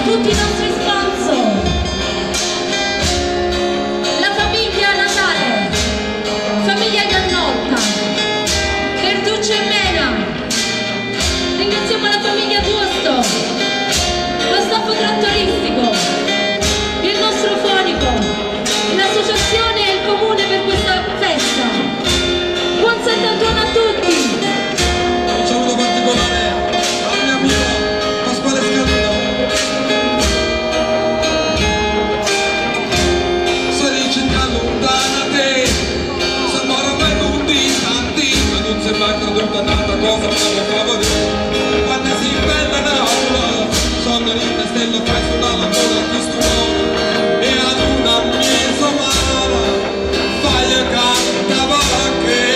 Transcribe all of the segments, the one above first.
tutti i nostri sponsor, la famiglia Natale, famiglia Gannotta, Verduccio e Mena, ringraziamo la famiglia Tuosto, lo staff trattoristico, il nostro fonico, l'associazione e il comune per questa festa. Buon Sant'Antonio a tutti! Un saluto particolare alla mia amica Pasquale Scalino. Se ricerca lontana te, sembra mai non distanti, ma non sembra creduta tanta cosa, ma non favorire. Quando si bella un'aula, sono in castello presto dalla moda che studiare, e ad una mia mara, fai a cantava che.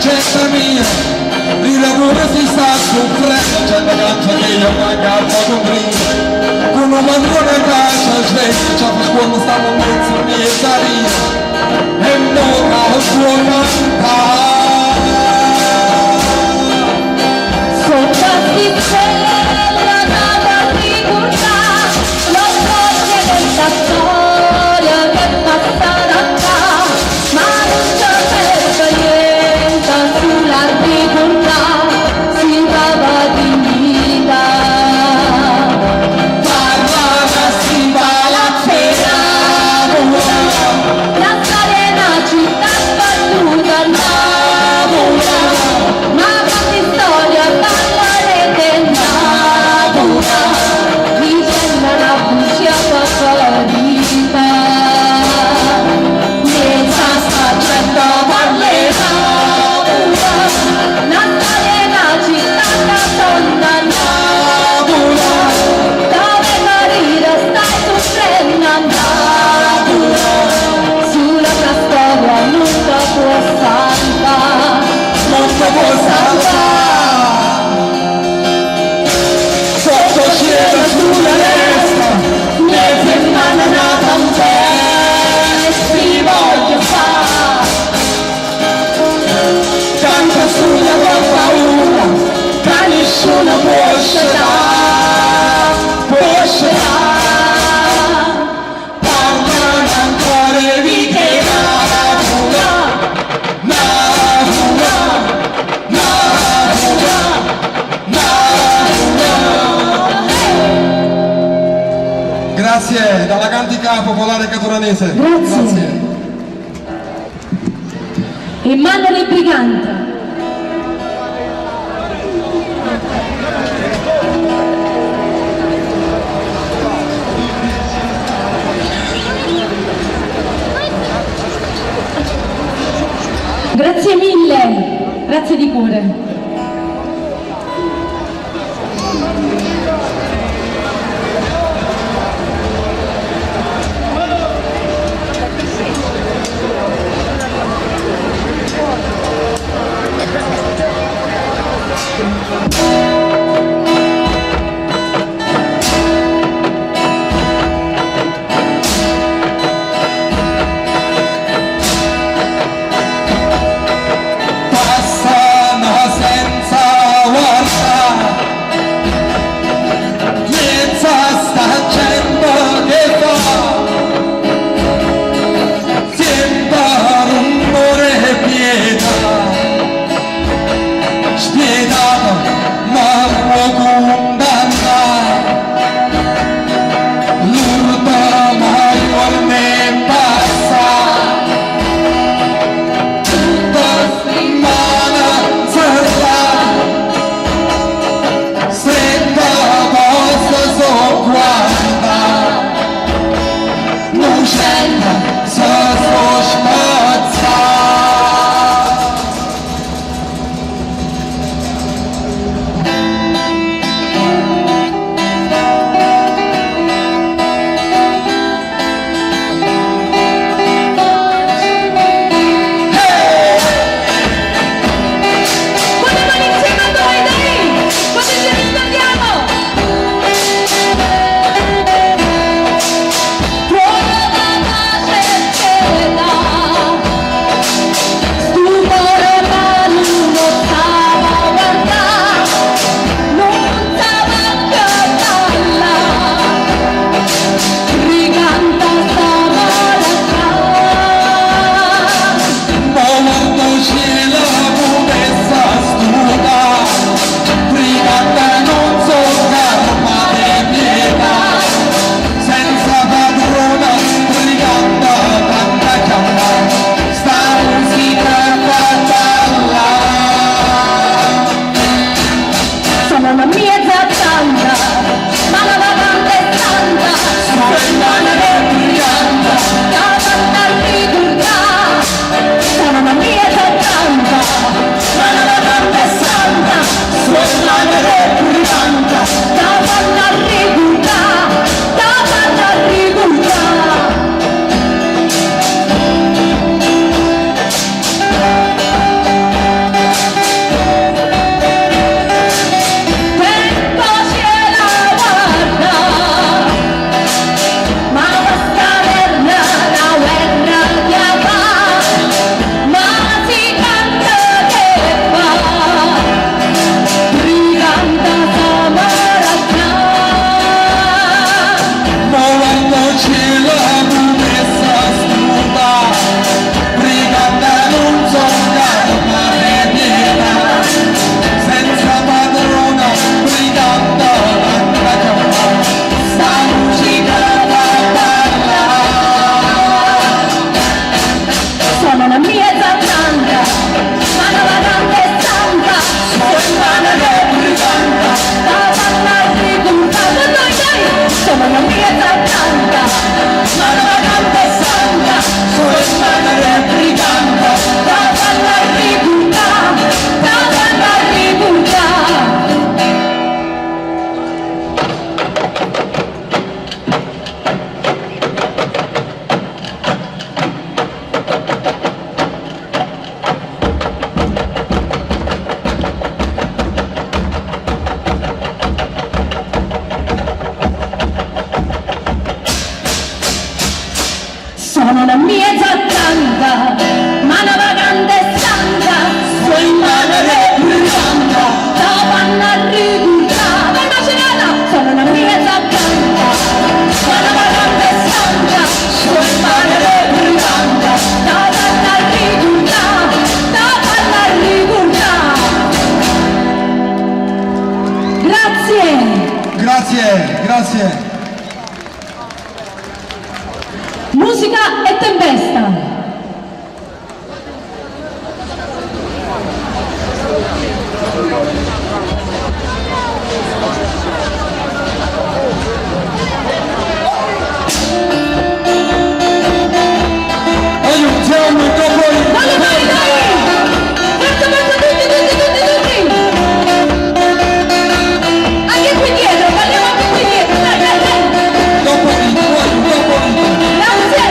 Gente mia, di lavoro si sta soffrendo, c'è la caccia che io magari poco prima, con un mancone caccia sveglia, c'è per quando stiamo in mezzo a mia saria, e non ho suo cantare. Sottasti quella data ricordare, lo scorge questa storia che passerà qua, ma non c'è per niente sulla ricorda, si trova dignità. Parlata si va la pena, La storia è una città sbattuta, innamora, ma quante storie parlerete innamora, dicendo la bugia favorita. Senza spacciata parlerà, la storia è una città catonda, innamora, dove morire stai soffrendo, innamora, sulla tua storia non ti può salvare, non ti può salvare, sotto cielo sulla destra, niente in mano nata un test, ti voglio fare, canta sulla tua paura, che nessuno può scelare, può scelare, parlano ancora di che natura, natura, natura, natura. Grazie dalla Cantica Popolare Caturanese. Grazie. Emanuele Briganta. Grazie mille, grazie di cuore. Passa, grazie. Musica e tempesta. Aiutiamo il capo. Dai, dai, dai! Forza, forza, tutti! Anche qui dietro, balliamo anche qui dietro, dai! Dopo lì, dopo lì. Grazie!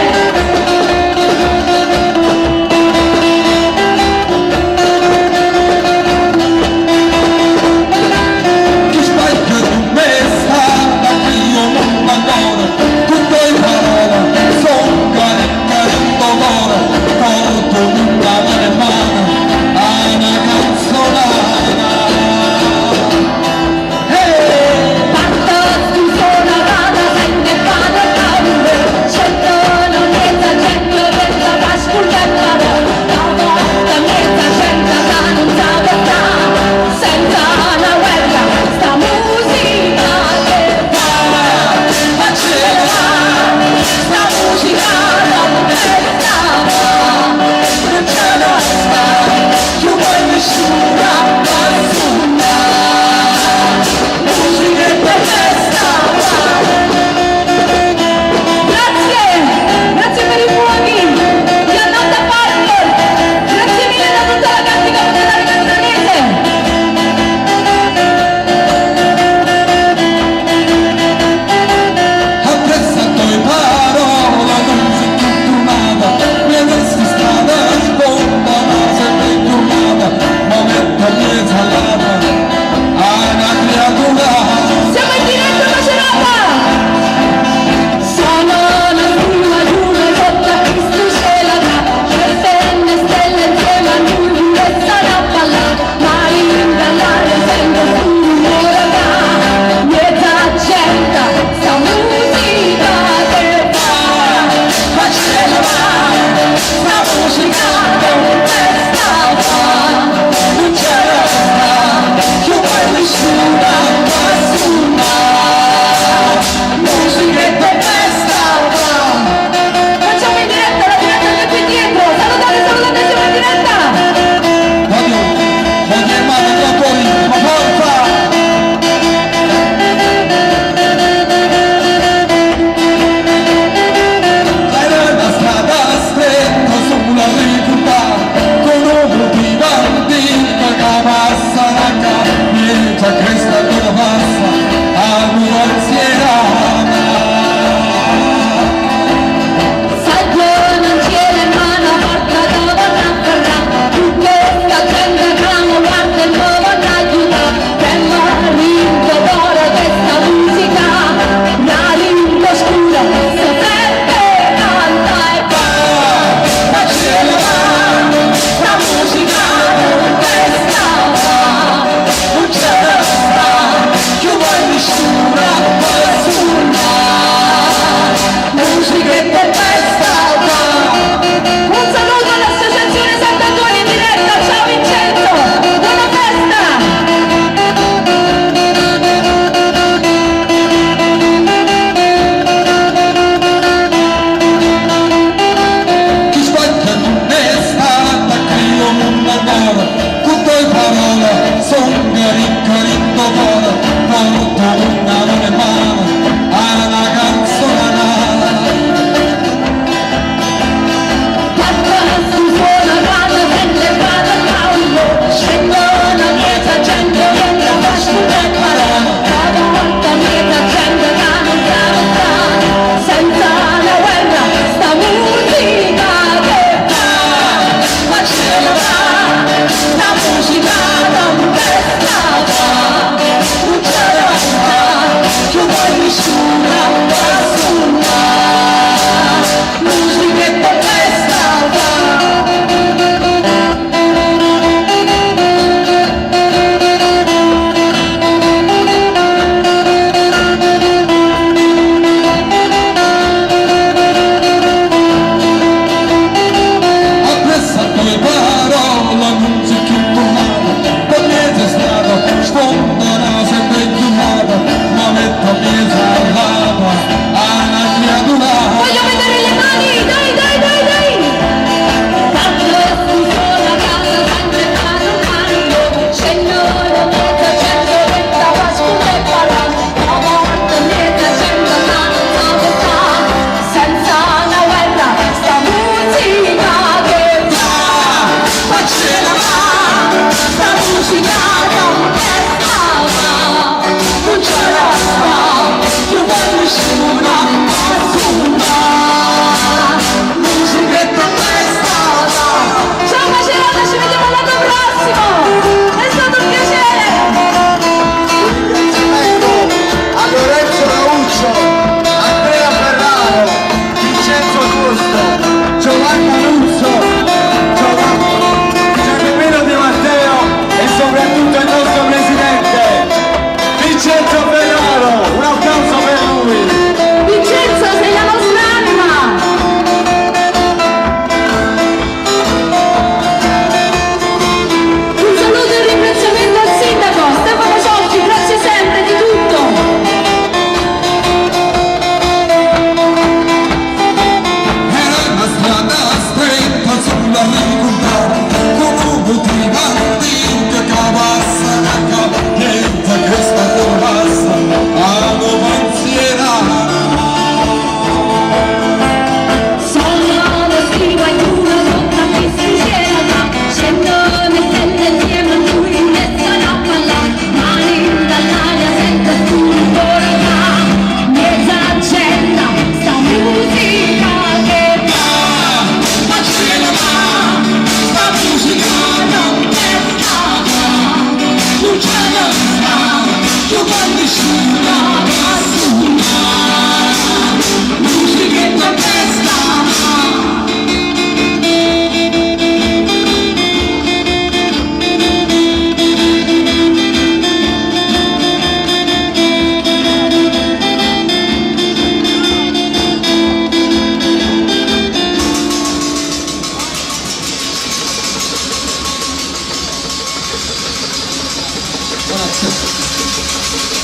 Grazie.